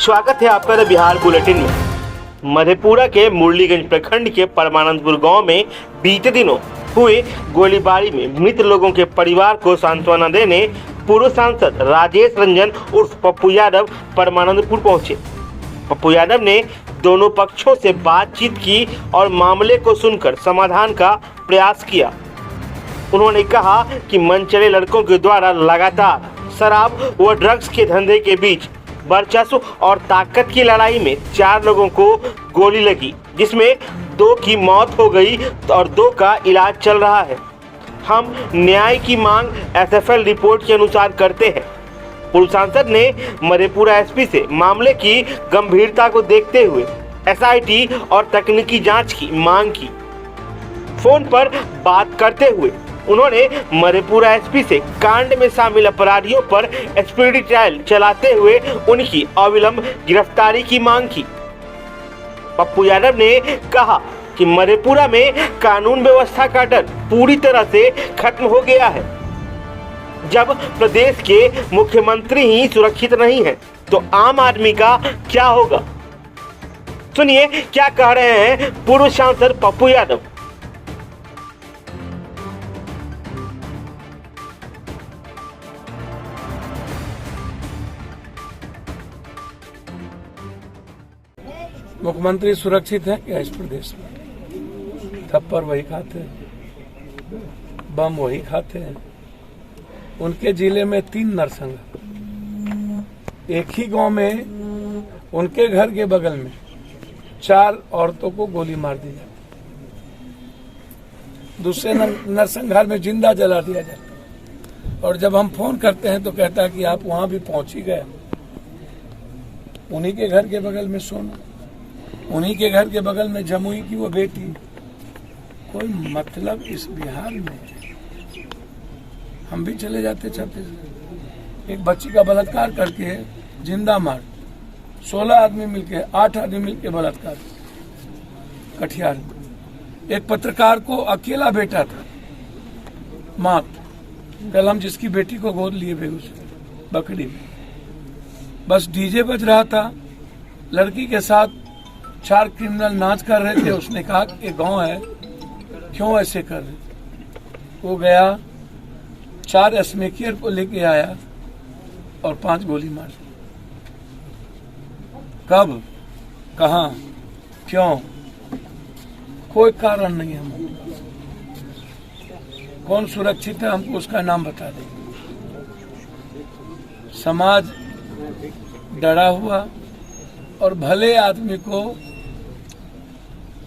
स्वागत है आपका द बिहार बुलेटिन में। मधेपुरा के मुरलीगंज प्रखंड के परमानंदपुर गांव में बीते दिनों हुए गोलीबारी में मृत लोगों के परिवार को सांत्वना देने पूर्व सांसद राजेश रंजन उर्फ पप्पू यादव परमानंदपुर पहुंचे। पप्पू यादव ने दोनों पक्षों से बातचीत की और मामले को सुनकर समाधान का प्रयास किया। उन्होंने कहा कि मनचले लड़कों के द्वारा लगातार शराब व ड्रग्स के धंधे के बीच वर्चस्व और ताकत की लड़ाई में 4 लोगों को गोली लगी, जिसमें 2 की मौत हो गई और 2 का इलाज चल रहा है। हम न्याय की मांग एसएफएल रिपोर्ट के अनुसार करते हैं। पूर्व सांसद ने मधेपुरा एसपी से मामले की गंभीरता को देखते हुए एसआईटी और तकनीकी जांच की मांग की। फोन पर बात करते हुए उन्होंने मधेपुरा एसपी से कांड में शामिल अपराधियों पर स्पीडी ट्रायल चलाते हुए उनकी अविलंब गिरफ्तारी की मांग की। पप्पू यादव ने कहा कि मधेपुरा में कानून व्यवस्था का डर पूरी तरह से खत्म हो गया है। जब प्रदेश के मुख्यमंत्री ही सुरक्षित नहीं है तो आम आदमी का क्या होगा? सुनिए क्या कह रहे हैं पूर्व सांसद पप्पू यादव। मुख्यमंत्री सुरक्षित है क्या इस प्रदेश में? थप्पड़ वही खाते हैं, बम वही खाते हैं। उनके जिले में 3 नरसंगह, एक ही गांव में उनके घर के बगल में 4 औरतों को गोली मार दी जाती, दूसरे नरसंहार में जिंदा जला दिया जाता। और जब हम फोन करते हैं तो कहता है कि आप वहां भी पहुंच ही गए। उन्हीं के घर के बगल में सोना, उन्हीं के घर के बगल में जमुई की वो बेटी। कोई मतलब इस बिहार में? हम भी चले जाते छत्तीसगढ़। एक बच्ची का बलात्कार करके जिंदा मार, 16 आदमी मिलके, 8 आदमी मिलके बलात्कार कटिहार में। एक पत्रकार को अकेला बेटा था, माँ। कल हम जिसकी बेटी को गोद लिए बेगूसराय बकरी में, बस डीजे बज रहा था, लड़की के साथ 4 क्रिमिनल नाच कर रहे थे। उसने कहा कि ये गांव है, क्यों ऐसे कर रहे? वो गया, 4 स्मोकियर को लेके आया और 5 गोली मार दी। कब, कहां, क्यों? कोई कारण नहीं है। कौन सुरक्षित है हमको उसका नाम बता दे। समाज डरा हुआ और भले आदमी को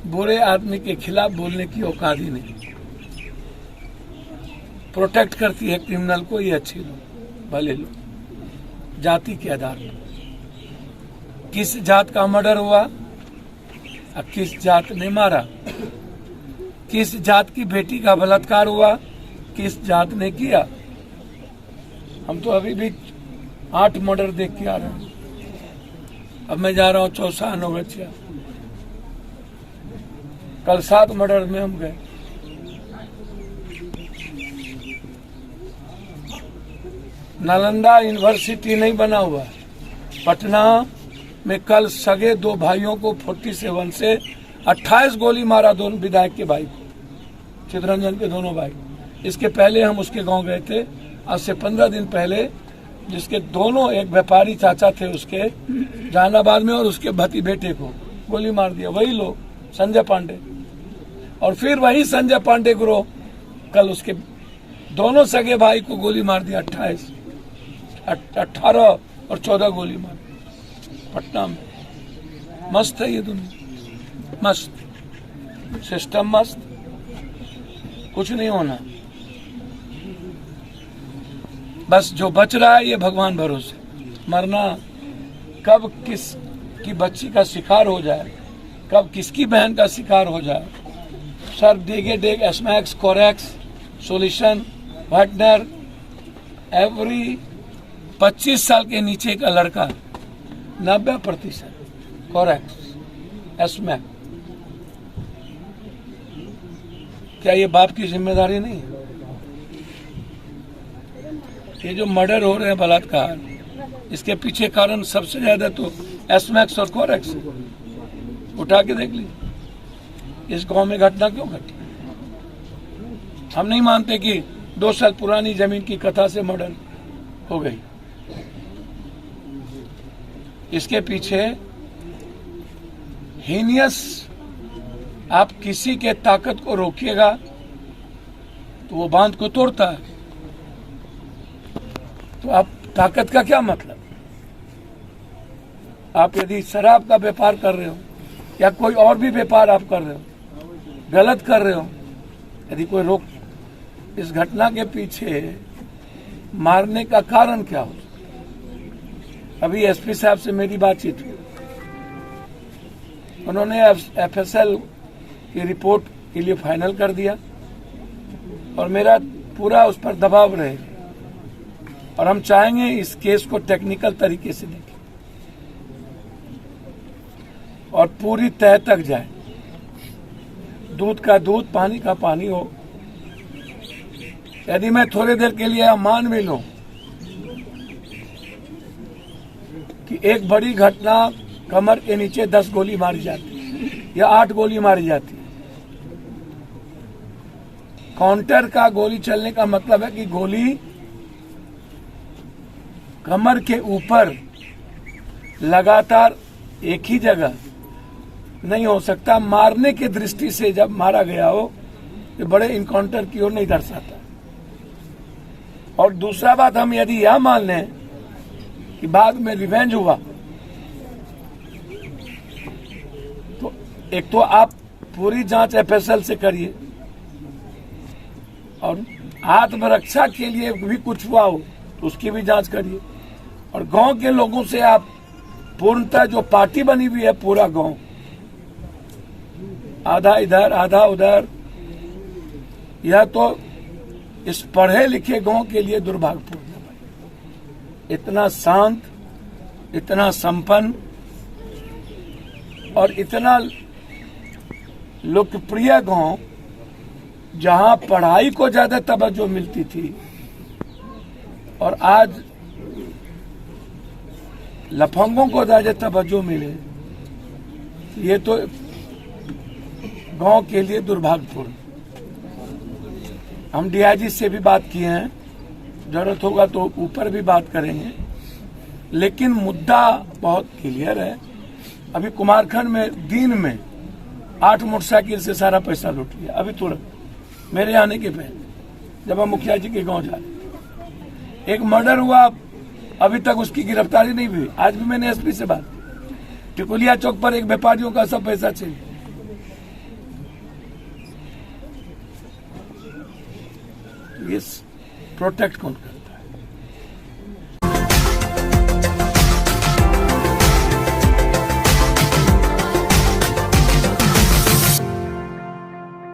बुरे आदमी के खिलाफ बोलने की औकात ही नहीं। प्रोटेक्ट करती है क्रिमिनल को ये अच्छे लोग, भले लोग, जाति के आधार पर। किस जात का मर्डर हुआ और किस जात ने मारा? किस जात की बेटी का बलात्कार हुआ, किस जात ने किया? हम तो अभी भी 8 मर्डर देख के आ रहे हैं। अब मैं जा रहा हूँ चौसा नौगछिया, कल 7 मर्डर में हम गए। नालंदा यूनिवर्सिटी नहीं बना हुआ, पटना में कल सगे 2 भाइयों को 47 से 28 गोली मारा, दोनों विधायक के भाई को, चितरंजन के दोनों भाई। इसके पहले हम उसके गांव गए थे, आज से 15 दिन पहले, जिसके दोनों, एक व्यापारी चाचा थे उसके जहानाबाद में, और उसके भती बेटे को गोली मार दिया वही लोग, संजय पांडे। और फिर वही संजय पांडे ग्रोह कल उसके दोनों सगे भाई को गोली मार दिया। 18 और 14 गोली मार पटना में। मस्त है ये दुनिया, मस्त सिस्टम, मस्त, कुछ नहीं होना। बस जो बच रहा है ये भगवान भरोसे। मरना कब किस की बच्ची का शिकार हो जाए, कब किसकी बहन का शिकार हो जाए। सर डेगे डेग, एसमैक्स, कोरेक्स, सोल्यूशन, वाइटनर, एवरी 25 साल के नीचे का लड़का 90% कोरेक्स, एसमैक। क्या ये बाप की जिम्मेदारी नहीं है? ये जो मर्डर हो रहे हैं, बलात्कार, इसके पीछे कारण सबसे ज्यादा तो एसमैक्स और कोरेक्स। उठा के देख लीजिए इस गांव में घटना क्यों घटी। हम नहीं मानते कि 2 साल पुरानी जमीन की कथा से मर्डर हो गई। इसके पीछे हीनियस, आप किसी के ताकत को रोकिएगा तो वो बांध को तोड़ता है। तो आप ताकत का क्या मतलब? आप यदि शराब का व्यापार कर रहे हो या कोई और भी व्यापार आप कर रहे हो, गलत कर रहे हो, यदि कोई रोक, इस घटना के पीछे मारने का कारण क्या हो? अभी एसपी साहब से मेरी बातचीत हुई, उन्होंने एफएसएल की रिपोर्ट के लिए फाइनल कर दिया और मेरा पूरा उस पर दबाव रहेगा और हम चाहेंगे इस केस को टेक्निकल तरीके से देखें और पूरी तह तक जाए। दूध का दूध, पानी का पानी हो। यदि मैं थोड़ी देर के लिए मान भी लूं कि एक बड़ी घटना, कमर के नीचे 10 गोली मारी जाती या 8 गोली मारी जाती, काउंटर का गोली चलने का मतलब है कि गोली कमर के ऊपर लगातार एक ही जगह नहीं हो सकता। मारने की दृष्टि से जब मारा गया हो तो बड़े इनकाउंटर की ओर नहीं दर्शाता। और दूसरा बात, हम यदि यह मान लें कि बाद में रिवेंज हुआ, तो एक तो आप पूरी जांच एफएसएल से करिए और आत्मरक्षा के लिए भी कुछ हुआ हो तो उसकी भी जांच करिए। और गांव के लोगों से आप पूर्णतः, जो पार्टी बनी हुई है पूरा गांव, आधा इधर आधा उधर, यह तो इस पढ़े लिखे गांव के लिए दुर्भाग्यपूर्ण है। इतना शांत, इतना संपन्न और इतना लोकप्रिय गांव, जहां पढ़ाई को ज्यादा तवज्जो मिलती थी और आज लफंगों को ज्यादा तवज्जो मिले, ये तो गांव के लिए दुर्भाग्यपूर्ण। हम डीआईजी से भी बात किए हैं, जरूरत होगा तो ऊपर भी बात करेंगे, लेकिन मुद्दा बहुत क्लियर है। अभी कुमारखंड में दिन में 8 मोटरसाइकिल से सारा पैसा लूट लिया। अभी तुरंत मेरे आने के पहले जब हम मुखिया जी के गांव जा रहे, एक मर्डर हुआ, अभी तक उसकी गिरफ्तारी नहीं हुई। आज भी मैंने एसपी से बात की, टिकुलिया चौक पर एक व्यापारियों का सब पैसा चाहिए। ये प्रोटेक्ट कौन कर?